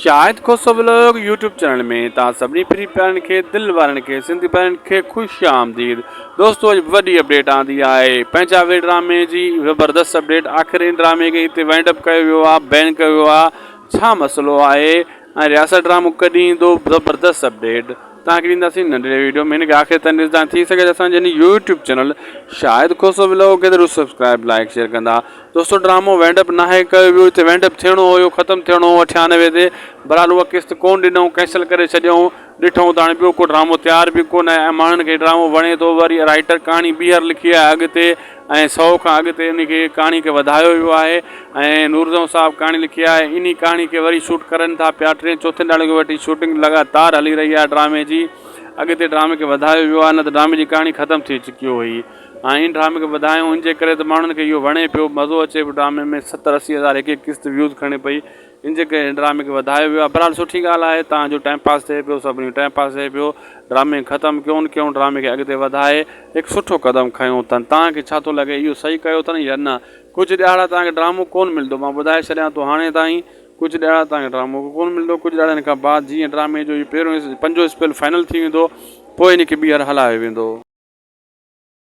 शाहिद खोसो vlog YouTube channel में तव्हां सभिनी फ्री प्यारनि खे दिलि वारनि खे सिंधी प्यारनि खे ख़ुशि आमदीद। दोस्तों अॼु वॾी अपडेट आंदी आहे पंहिंजावे ड्रामे जी ज़बरदस्त अपडेट। आख़िर इन ड्रामे खे हिते वाइंड अप कयो वियो आहे, बैन कयो वियो आहे। छा मसइलो आहे ऐं रियासत ड्रामो कॾहिं ईंदो? ज़बरदस्त अपडेट तव्हांखे ॾींदासीं नंढड़े वीडियो में। हिनखे आख़िर ताईं ॾिसंदा थी सघे असांजे यूट्यूब चैनल शाहिद खोसो व्लॉग खे ज़रूरु सब्सक्राइब लाइक शेयर कंदा। दोस्तों ड्रामो वाइंड अप नाहे कयो वियो, हिते वाइंड अप थियणो हुयो, ख़तमु थियणो हो 98 ते। बहरहाल उहा किस्त कोन ॾिनऊं, कैंसिल करे छॾियऊं। ॾिठूं त हाणे ॿियो को ड्रामो तयारु बि कोन आहे ऐं माण्हुनि खे ड्रामो वणे थो। वरी राइटर कहाणी ॿीहर लिखी आहे अॻिते ऐं 100 खां अॻिते इन खे कहाणी खे वधायो वियो आहे ऐं नूरज़म साहब कहाणी लिखी आहे। इन कहाणी खे वरी शूट करनि था पिया। 3-4 ॾींहं खां वठी शूटिंग लगातार हली रही आहे ड्रामे जी। अॻिते ड्रामे खे वधायो वियो आहे, न त ड्रामे जी कहाणी ख़तमु थी चुकी हुई। ऐं इन ड्रामे खे वधायूं इन जे करे त माण्हुनि खे इहो वणे पियो, मज़ो अचे पियो ड्रामे में। 70-80 हज़ार हिकु किस्त व्यूज़ खणे पई, इन जे करे ड्रामे खे वधायो वियो आहे। बहरहाल सुठी ॻाल्हि आहे, तव्हांजो टाइम पास थिए पियो, सभिनी टाइम पास थिए पियो। ड्रामे ख़तमु कयूं ड्रामे खे अॻिते वधाए हिकु सुठो क़दम खयूं अथनि। तव्हांखे छा थो लॻे, इहो सही कयो अथनि या न? कुझु ॾियारा तव्हांखे ड्रामो कोन मिलंदो, मां ॿुधाए छॾियां थो हाणे ताईं। कुझु ॾियारा तव्हांखे ड्रामो कोन मिलंदो। कुझु ॾियारनि खां बाद जीअं ड्रामे जो इहो पहिरियों 5 स्पेल फाइनल थी वेंदो, पोइ इन खे ॿीहर हलायो वेंदो।